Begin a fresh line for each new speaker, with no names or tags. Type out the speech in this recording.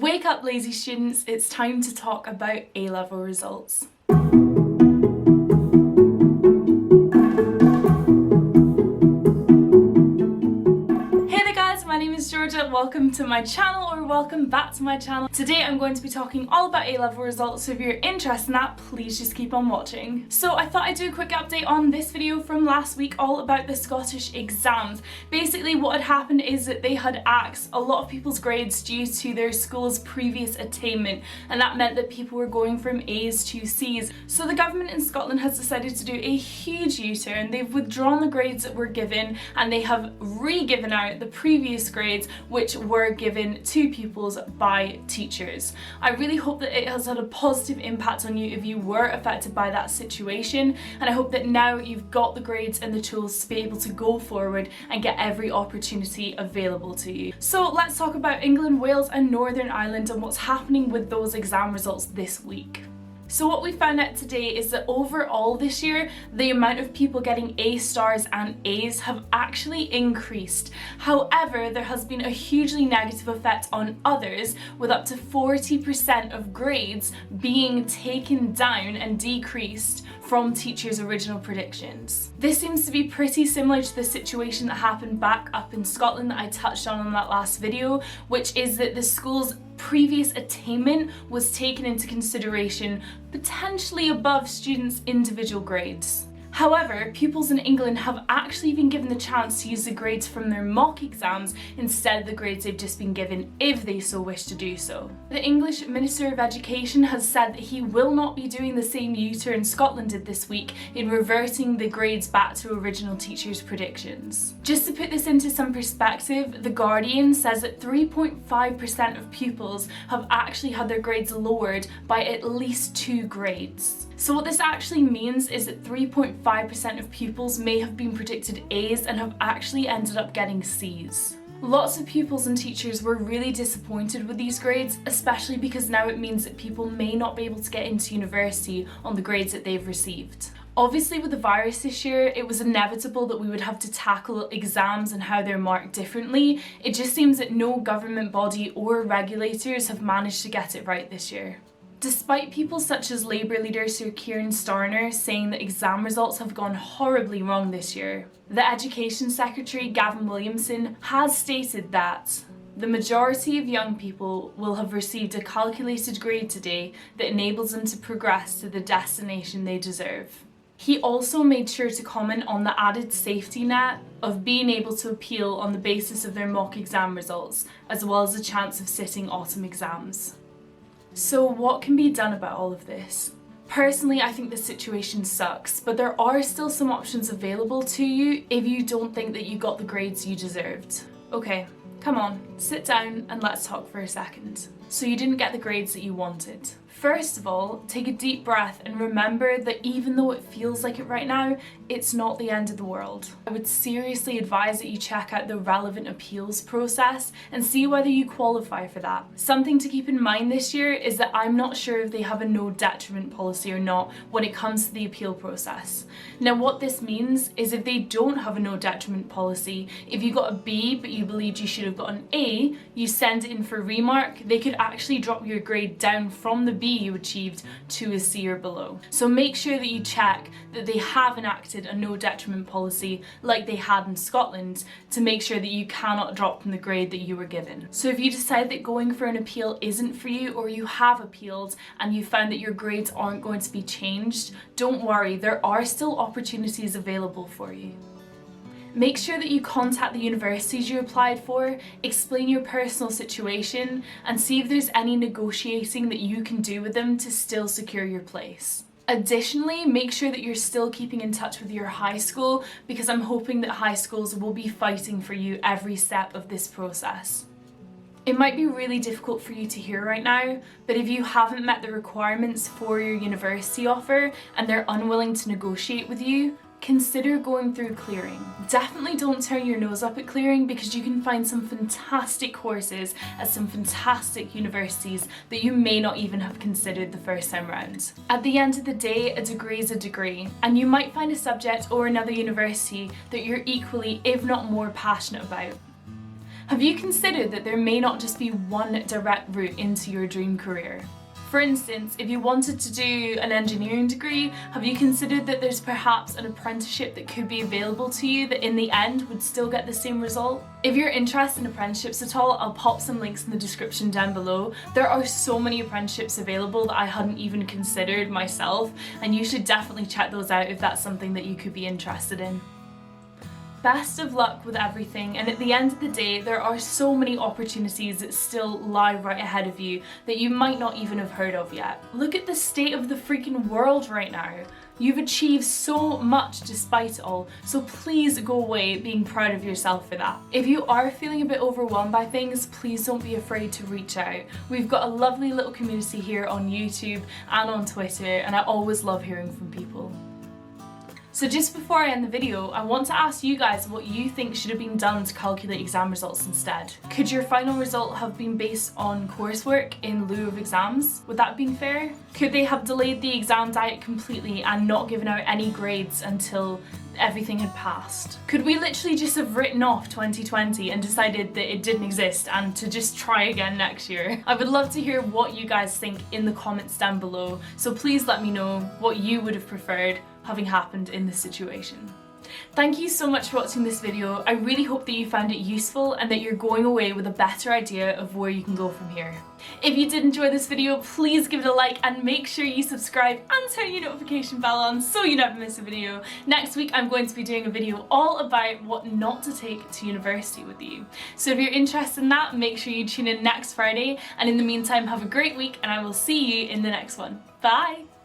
Wake up, lazy students, it's time to talk about A-level results. My name is Georgia, welcome to my channel, or welcome back to my channel. Today I'm going to be talking all about A-level results, so if you're interested in that, please just keep on watching. So I thought I'd do a quick update on this video from last week all about the Scottish exams. Basically what had happened is that they had axed a lot of people's grades due to their school's previous attainment, and that meant that people were going from A's to C's. So the government in Scotland has decided to do a huge U-turn. They've withdrawn the grades that were given and they have re-given out the previous grades which were given to pupils by teachers. I really hope that it has had a positive impact on you if you were affected by that situation, and I hope that now you've got the grades and the tools to be able to go forward and get every opportunity available to you. So let's talk about England, Wales and Northern Ireland and what's happening with those exam results this week. So what we found out today is that overall this year, the amount of people getting A stars and A's have actually increased. However, there has been a hugely negative effect on others, with up to 40% of grades being taken down and decreased from teachers' original predictions. This seems to be pretty similar to the situation that happened back up in Scotland that I touched on that last video, which is that the school's previous attainment was taken into consideration, potentially above students' individual grades. However, pupils in England have actually been given the chance to use the grades from their mock exams instead of the grades they've just been given if they so wish to do so. The English Minister of Education has said that he will not be doing the same U-turn Scotland did this week in reverting the grades back to original teachers' predictions. Just to put this into some perspective, The Guardian says that 3.5% of pupils have actually had their grades lowered by at least 2 grades. So what this actually means is that 3.5% of pupils may have been predicted A's and have actually ended up getting C's. Lots of pupils and teachers were really disappointed with these grades, especially because now it means that people may not be able to get into university on the grades that they've received. Obviously with the virus this year, it was inevitable that we would have to tackle exams and how they're marked differently. It just seems that no government body or regulators have managed to get it right this year. Despite people such as Labour leader Sir Keir Starmer saying that exam results have gone horribly wrong this year, the Education Secretary Gavin Williamson has stated that the majority of young people will have received a calculated grade today that enables them to progress to the destination they deserve. He also made sure to comment on the added safety net of being able to appeal on the basis of their mock exam results, as well as a chance of sitting autumn exams. So what can be done about all of this? Personally, I think the situation sucks, but there are still some options available to you if you don't think that you got the grades you deserved. Okay, come on, sit down and let's talk for a second. So you didn't get the grades that you wanted. First of all, take a deep breath and remember that even though it feels like it right now, it's not the end of the world. I would seriously advise that you check out the relevant appeals process and see whether you qualify for that. Something to keep in mind this year is that I'm not sure if they have a no detriment policy or not when it comes to the appeal process. Now what this means is if they don't have a no detriment policy, if you got a B but you believed you should have got an A, you send it in for remark, they could actually drop your grade down from the B you achieved to a C or below. So make sure that you check that they have enacted a no detriment policy like they had in Scotland to make sure that you cannot drop from the grade that you were given. So if you decide that going for an appeal isn't for you, or you have appealed and you found that your grades aren't going to be changed, don't worry, there are still opportunities available for you. Make sure that you contact the universities you applied for, explain your personal situation, and see if there's any negotiating that you can do with them to still secure your place. Additionally, make sure that you're still keeping in touch with your high school, because I'm hoping that high schools will be fighting for you every step of this process. It might be really difficult for you to hear right now, but if you haven't met the requirements for your university offer and they're unwilling to negotiate with you, consider going through clearing. Definitely don't turn your nose up at clearing, because you can find some fantastic courses at some fantastic universities that you may not even have considered the first time round. At the end of the day, a degree is a degree, and you might find a subject or another university that you're equally, if not more, passionate about. Have you considered that there may not just be one direct route into your dream career? For instance, if you wanted to do an engineering degree, have you considered that there's perhaps an apprenticeship that could be available to you that in the end would still get the same result? If you're interested in apprenticeships at all, I'll pop some links in the description down below. There are so many apprenticeships available that I hadn't even considered myself, and you should definitely check those out if that's something that you could be interested in. Best of luck with everything, and at the end of the day, there are so many opportunities that still lie right ahead of you that you might not even have heard of yet. Look at the state of the freaking world right now. You've achieved so much despite it all, so please go away being proud of yourself for that. If you are feeling a bit overwhelmed by things, please don't be afraid to reach out. We've got a lovely little community here on YouTube and on Twitter, and I always love hearing from people. So just before I end the video, I want to ask you guys what you think should have been done to calculate exam results instead. Could your final result have been based on coursework in lieu of exams? Would that have been fair? Could they have delayed the exam diet completely and not given out any grades until everything had passed? Could we literally just have written off 2020 and decided that it didn't exist and to just try again next year? I would love to hear what you guys think in the comments down below, so please let me know what you would have preferred having happened in this situation. Thank you so much for watching this video. I really hope that you found it useful and that you're going away with a better idea of where you can go from here. If you did enjoy this video, please give it a like and make sure you subscribe and turn your notification bell on so you never miss a video. Next week I'm going to be doing a video all about what not to take to university with you. So if you're interested in that, make sure you tune in next Friday, and in the meantime have a great week and I will see you in the next one. Bye!